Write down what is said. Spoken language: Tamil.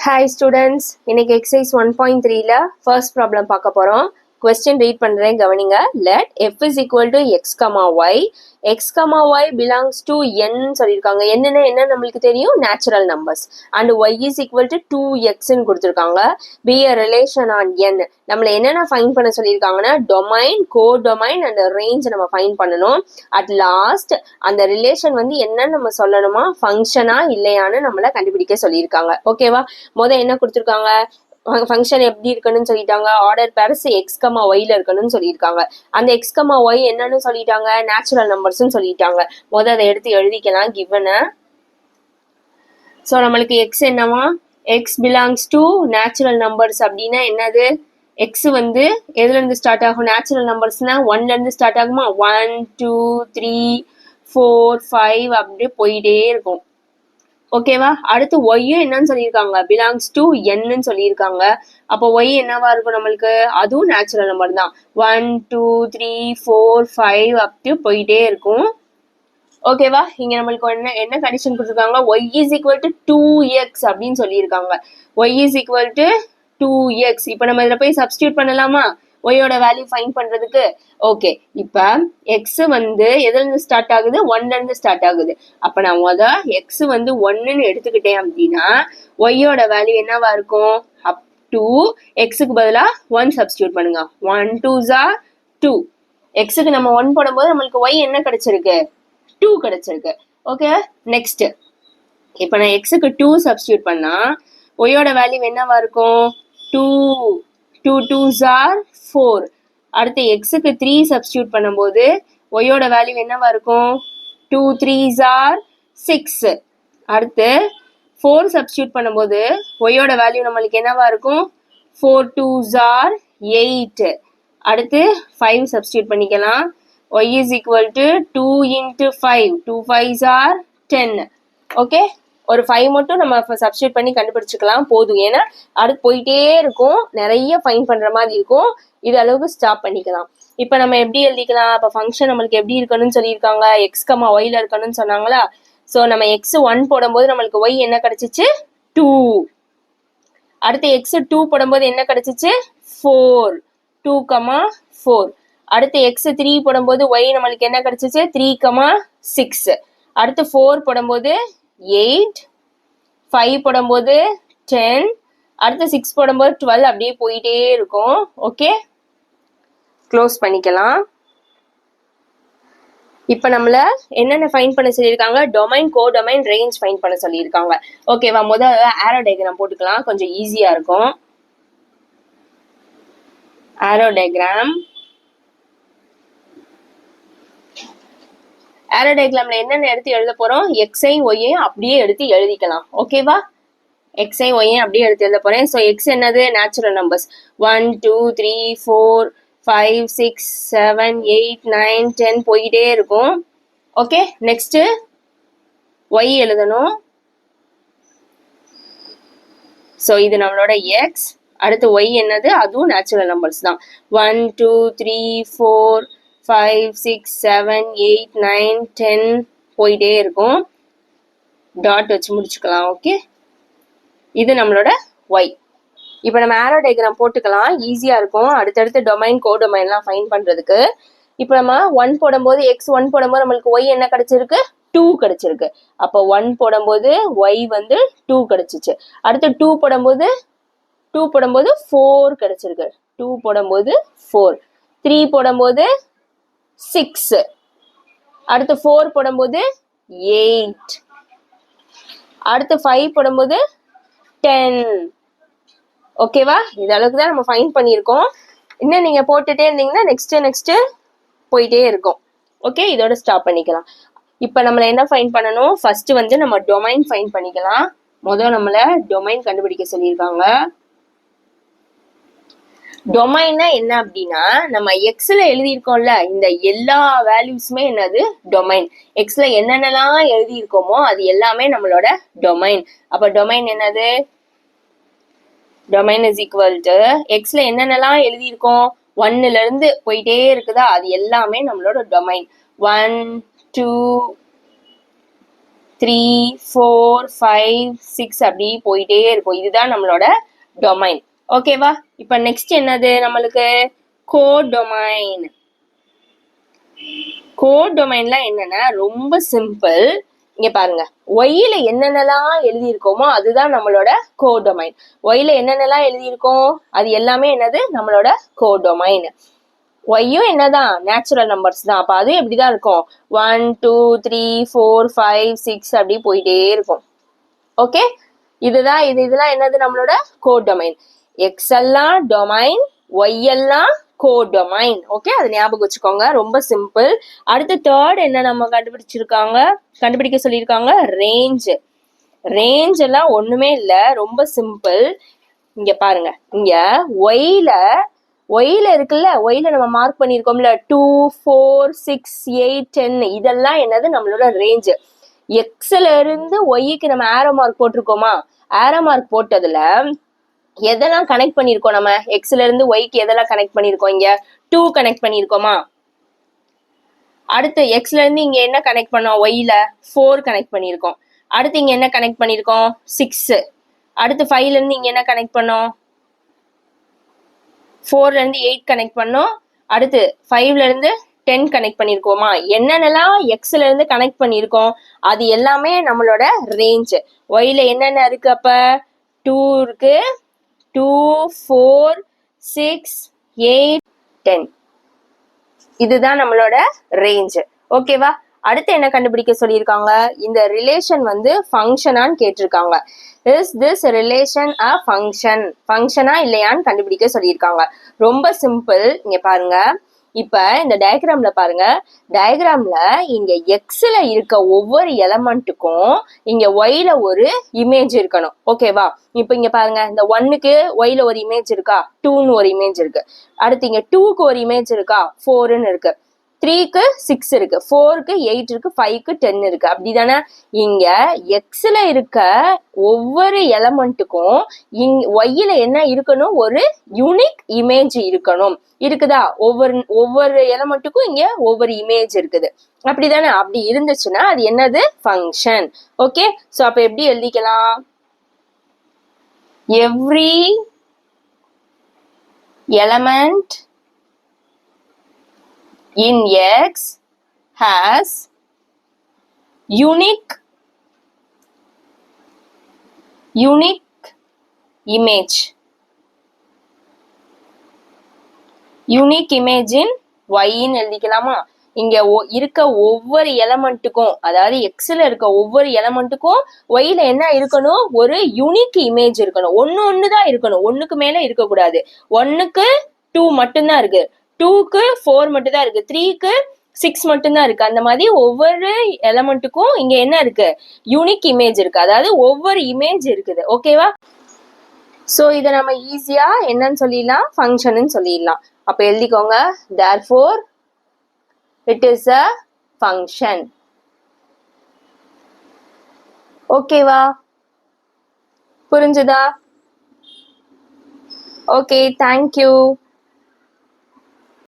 Hi students, இன்னைக்கு exercise 1.3ல first problem பார்க்க போறோம். Question read பண்றேன் கவனிங்க. Let f is equal to x, y. x, y belongs to n சொல்லிருக்காங்க. என்ன நம்மளுக்கு தெரியும்? Natural numbers. And y is equal to 2x ன்னு கொடுத்திருக்காங்க. Be a relation on n. நம்மள என்னென்ன find பண்ண சொல்லிருக்காங்கன்னா domain, codomain and range நம்ம find பண்ணணும். At last அந்த ரிலேஷன் வந்து என்னன்னு நம்ம சொல்லணுமா, ஃபங்க்ஷனா இல்லையான்னு நம்மள கண்டுபிடிக்க சொல்லியிருக்காங்க. ஓகேவா? என்ன கொடுத்திருக்காங்க, ஃபங்க்ஷன் எப்படி இருக்கணும்னு சொல்லிட்டாங்க, ஆர்டர் பேர்ஸ் எக்ஸ் கமா ஒய்ல இருக்கணும்னு சொல்லியிருக்காங்க. அந்த எக்ஸ் கமா ஒய் என்னன்னு சொல்லிட்டாங்க, நேச்சுரல் நம்பர்ஸ்ன்னு சொல்லிட்டாங்க. அதை எடுத்து எழுதிக்கலாம் கிவனை. ஸோ நம்மளுக்கு எக்ஸ் என்னவா, X belongs to natural numbers அப்படின்னா என்னது, எக்ஸ் வந்து எதுல இருந்து ஸ்டார்ட் ஆகும், நேச்சுரல் நம்பர்ஸ்னா 1ல இருந்து ஸ்டார்ட் ஆகுமா, 1 2 3 4 5 அப்படியே போயிட்டே இருக்கும். ஓகேவா? அடுத்து ஒய்யும் என்னன்னு சொல்லியிருக்காங்க, பிலாங்ஸ் டு என்னன்னு சொல்லியிருக்காங்க. அப்போ ஒய் என்னவா இருக்கும் நம்மளுக்கு, அதுவும் நேச்சுரல் நம்பர் தான். 1 2 3 4 5 அப்படி போயிட்டே இருக்கும். ஓகேவா? இங்க நம்மளுக்கு என்ன கண்டிஷன் கொடுத்துருக்காங்க, Y is equal to 2x அப்படின்னு சொல்லியிருக்காங்க. Y is equal to 2x. இப்போ நம்ம இதில் போய் சப்ஸ்டியூட் பண்ணலாமா ஒய்யோட வேல்யூ ஃபைண்ட் பண்றதுக்கு? ஓகே, இப்ப எக்ஸ் வந்து எதுல இருந்து ஸ்டார்ட் ஆகுது, 1ல இருந்து ஸ்டார்ட் ஆகுது. அப்ப நான் எக்ஸ் வந்து 1ன்னு எடுத்துக்கிட்டேன் அப்படின்னா ஒய்யோட வேல்யூ என்னவா இருக்கும், அப் டு எக்ஸுக்கு பதிலா 1 சப்ஸ்டியூட் பண்ணுங்க. 1 2s are 2. எக்ஸுக்கு நம்ம 1 போடும்போது நம்மளுக்கு ஒய் என்ன கிடைச்சிருக்கு, 2 கிடைச்சிருக்கு. ஓகே, நெக்ஸ்ட் இப்ப நான் எக்ஸுக்கு 2 சப்ஸ்டியூட் பண்ணா ஒய்யோட வேல்யூ என்னவா இருக்கும், 2 2 2s are 4. அடுத்து எக்ஸுக்கு 3 சப்ஸ்டியூட் பண்ணும்போது ஒய்யோட வேல்யூ என்னவா இருக்கும், 2 3s are 6. அடுத்து 4 சப்ஸ்டியூட் பண்ணும்போது ஒய்யோட வேல்யூ நம்மளுக்கு என்னவா இருக்கும், 4 2s are 8. அடுத்து 5 சப்ஸ்டியூட் பண்ணிக்கலாம். y is equal to 2 into 5. 2 5s are 10. Okay, ஒரு 5 மட்டும் நம்ம சப்ஸ்டியூட் பண்ணி கண்டுபிடிச்சிக்கலாம் போதும். ஏன்னா அடுத்து போயிட்டே இருக்கும், நிறைய ஃபைன் பண்ற மாதிரி இருக்கும். இது அளவுக்கு ஸ்டாப் பண்ணிக்கலாம். இப்போ நம்ம எப்படி எழுதிக்கலாம், இப்போ ஃபங்க்ஷன் நம்மளுக்கு எப்படி இருக்கணும்னு சொல்லியிருக்காங்க, எக்ஸ் கமா ஒய்ல இருக்கணும்னு சொன்னாங்களா. ஸோ நம்ம எக்ஸ் 1 போடும்போது நம்மளுக்கு ஒய் என்ன கிடைச்சிச்சு, 2. அடுத்து எக்ஸ் 2 போடும்போது என்ன கிடைச்சிச்சு, 4. 2, 4. அடுத்து எக்ஸ் 3 போடும்போது ஒய் நம்மளுக்கு என்ன கிடைச்சிச்சு, 3, 6. அடுத்து 4 போடும்போது 8. 5 போடும்போது 10. அடுத்து 6 போடும்போது 12. அப்படியே போயிட்டே இருக்கும். ஓகே, க்ளோஸ் பண்ணிக்கலாம். இப்ப நம்மள என்னென்ன ஃபைண்ட் பண்ண சொல்லியிருக்காங்க, டொமைன், கோடொமைன், ரேஞ்ச் ஃபைண்ட் பண்ண சொல்லியிருக்காங்க. ஓகேவா? முதல்ல ஆரோ டயக்ராம் போட்டுக்கலாம், கொஞ்சம் ஈஸியா இருக்கும். ஆரோ டயக்ராம், ஆரோ டயக்ராம்ல என்னென்ன எடுத்து எழுத போறோம், எக்ஸையும் ஒய்யையும் அப்படியே எடுத்து எழுதிக்கலாம். ஓகேவா? எக்ஸையும் ஒய்யையும் அப்படியே எடுத்து எழுத போறேன். ஸோ எக்ஸ் என்னது, நேச்சுரல் நம்பர்ஸ். 1 2 3 4 5 6 7 8 9 10 போயிட்டே இருக்கும். ஓகே, நெக்ஸ்ட் ஒய் எழுதணும். ஸோ இது நம்மளோட எக்ஸ். அடுத்து ஒய் என்னது, அதுவும் நேச்சுரல் நம்பர்ஸ் தான். 1 2 3 4 5 6 7 8 9 10 போயிட்டே இருக்கும். டாட் வச்சு முடிச்சுக்கலாம். ஓகே, இது நம்மளோட ஒய். இப்போ நம்ம ஆரோ டயக்ராம் போட்டுக்கலாம், ஈஸியா இருக்கும் அடுத்தடுத்து டொமைன், கோடொமைன்லாம் ஃபைண்ட் பண்றதுக்கு. இப்போ நம்ம 1 போடும்போது எக்ஸ் 1 போடும்போது நம்மளுக்கு ஒய் என்ன கிடைச்சிருக்கு, 2 கிடைச்சிருக்கு. அப்போ 1 போடும்போது ஒய் வந்து 2 கிடைச்சிச்சு. அடுத்து 2 போடும்போது 4 கிடைச்சிருக்கு. 2 போடும்போது 4. 3 போடும்போது 6. அடுத்து 4 போடும்போது 8. அடுத்து 5 போடும்போது 10. ஓகேவா? இது அளவுக்கு தான் நம்ம ஃபைண்ட் பண்ணியிருக்கோம். இன்னும் நீங்க போட்டுட்டே இருந்தீங்கன்னா நெக்ஸ்ட் போயிட்டே இருக்கும். ஓகே, இதோட ஸ்டாப் பண்ணிக்கலாம். இப்போ நம்மள என்ன ஃபைண்ட் பண்ணணும், ஃபர்ஸ்ட் வந்து நம்ம டொமைன் ஃபைண்ட் பண்ணிக்கலாம். நம்மள டொமைன் கண்டுபிடிக்க சொல்லியிருக்காங்க. டொமைன்னா என்ன அப்படின்னா, நம்ம எக்ஸ்ல எழுதியிருக்கோம்ல, இந்த எல்லா வேல்யூஸுமே என்னது, டொமைன். எக்ஸ்ல என்னென்னலாம் எழுதியிருக்கோமோ அது எல்லாமே நம்மளோட டொமைன். அப்ப டொமைன் என்னது, டொமைன் இஸ் ஈக்குவல் டு எக்ஸ்ல என்னென்னலாம் எழுதியிருக்கோம், 1ல இருந்து போயிட்டே இருக்குதா, அது எல்லாமே நம்மளோட டொமைன். 1 2 3 4 5 6 அப்படி போயிட்டே இருக்கும். இதுதான் நம்மளோட டொமைன். ஓகேவா? இப்போ நெக்ஸ்ட் என்னது நம்மளுக்கு கோடொமைன். கோடொமைன்ல என்னன்னா ரொம்ப சிம்பிள். இங்க பாருங்க, ஒய்ல என்னென்னலாம் எழுதியிருக்கோமோ அதுதான் நம்மளோட கோடொமைன். ஒய்ல என்னென்னலாம் எழுதியிருக்கோம் அது எல்லாமே என்னது நம்மளோட கோடொமைன். ஒய்யும் என்னதான் நேச்சுரல் நம்பர்ஸ் தான். அப்ப அது எப்படிதான் இருக்கும் 1 2 3 4 5 6 அப்படி போயிட்டே இருக்கும். ஓகே, இதெல்லாம் என்னது நம்மளோட கோடொமைன். எக்ஸ் எல்லாம் டொமைன், ஒய் எல்லாம் கோடொமைன். ஓகே, அது ஞாபகம் வச்சுக்கோங்க, ரொம்ப சிம்பிள். அடுத்து தேர்ட் என்ன நம்ம கண்டுபிடிக்க சொல்லியிருக்காங்க ரேஞ்ச். ரேஞ்ச் எல்லாம் ஒண்ணுமே இல்ல, ரொம்ப சிம்பிள். இங்க பாருங்க, இங்க ஒய்ல இருக்குல்ல, ஒய்ல நம்ம மார்க் பண்ணிருக்கோம்ல 2 4 6 8 10 இதெல்லாம் என்னது நம்மளோட ரேஞ்ச். எக்ஸ்ல இருந்து ஒய்க்கு நம்ம ஆரோ மார்க் போட்டிருக்கோமா, ஆரோ மார்க் போட்டதுல எதெல்லாம் கனெக்ட் பண்ணிருக்கோம், நம்ம எக்ஸ்ல இருந்து ஒய்க்கு எதெல்லாம் கனெக்ட் பண்ணிருக்கோம், இங்க 2 கனெக்ட் பண்ணிருக்கோமா. அடுத்து எக்ஸ்ல இருந்து இங்க என்ன கனெக்ட் பண்ணோம், ஒய்ல 4 கனெக்ட் பண்ணிருக்கோம். அடுத்து இங்க என்ன கனெக்ட் பண்ணிருக்கோம் 6. அடுத்து 5ல இருந்து இங்க என்ன கனெக்ட் பண்ணோம் 4ல இருந்து 8 கனெக்ட் பண்ணோம். அடுத்து 5ல இருந்து 10 கனெக்ட் பண்ணிருக்கோமா. என்னென்னலாம் எக்ஸ்ல இருந்து கனெக்ட் பண்ணிருக்கோம் அது எல்லாமே நம்மளோட ரேஞ்ச். ஒய்ல என்னென்ன இருக்கு, அப்ப 2 இருக்கு, 2 4 6 8 10 இதுதான் நம்மளோட ரேஞ்ச். ஓகேவா? அடுத்து என்ன கண்டுபிடிக்க சொல்லியிருக்காங்க, இந்த ரிலேஷன் வந்து ஃபங்க்ஷனான்னு கேட்டிருக்காங்க. Is this relation a function, ஃபங்க்ஷனா இல்லையான்னு கண்டுபிடிக்க சொல்லியிருக்காங்க. ரொம்ப சிம்பிள். இங்க பாருங்க, இப்ப இந்த டயக்ராம்ல பாருங்க, டயக்ராம்ல இங்க எக்ஸ்ல இருக்க ஒவ்வொரு எலமெண்ட்டுக்கும் இங்க ஒய்ல ஒரு இமேஜ் இருக்கணும். ஓகேவா? இப்ப இங்க பாருங்க, இந்த 1க்கு ஒய்ல ஒரு இமேஜ் இருக்கா, 2ன்னு ஒரு இமேஜ் இருக்கு. அடுத்து இங்க 2க்கு ஒரு இமேஜ் இருக்கா, 4ன்னு இருக்கு. 3க்கு 6 இருக்கு, 4க்கு 8 இருக்கு, 5க்கு 10 இருக்கு. அப்படிதானே? இங்க எக்ஸ்ல இருக்க ஒவ்வொரு எலமெண்ட்டுக்கும் ஒய்ல என்ன இருக்கணும், ஒரு யூனிக் இமேஜ் இருக்கணும். இருக்குதா? ஒவ்வொரு எலமெண்ட்டுக்கும் இங்க ஒவ்வொரு இமேஜ் இருக்குது. அப்படிதானே? அப்படி இருந்துச்சுன்னா அது என்னது, ஃபங்க்ஷன். ஓகே, சோ அப்ப எப்படி எழுதிக்கலாம், every element in X has unique image. Unique image in ஒய்ன்னு எழுதிக்கலாமா. இங்க இருக்க ஒவ்வொரு எலமெண்ட்டுக்கும், அதாவது எக்ஸ்ல இருக்க ஒவ்வொரு எலமெண்ட்டுக்கும் ஒய்ல என்ன இருக்கணும், ஒரு யூனிக் இமேஜ் இருக்கணும். ஒண்ணுதான் இருக்கணும், ஒண்ணுக்கு மேல இருக்கக்கூடாது. 1க்கு 2 மட்டும்தான் இருக்கு, 2க்கு 4 மட்டும் தான் இருக்கு, 3க்கு 6 மட்டும்தான் இருக்கு. அந்த மாதிரி ஒவ்வொரு எலமெண்ட்டுக்கும் இங்க என்ன இருக்கு, யூனிக் இமேஜ் இருக்கு. அதாவது ஒவ்வொரு இமேஜ் இருக்குது. ஓகேவா? சோ இதை நம்ம ஈஸியா என்னன்னு சொல்லிடலாம், ஃபங்க்ஷன் சொல்லிடலாம். அப்ப எழுதிக்கோங்க, therefore it is a function. ஓகேவா? புரிஞ்சுதா? Okay, thank you.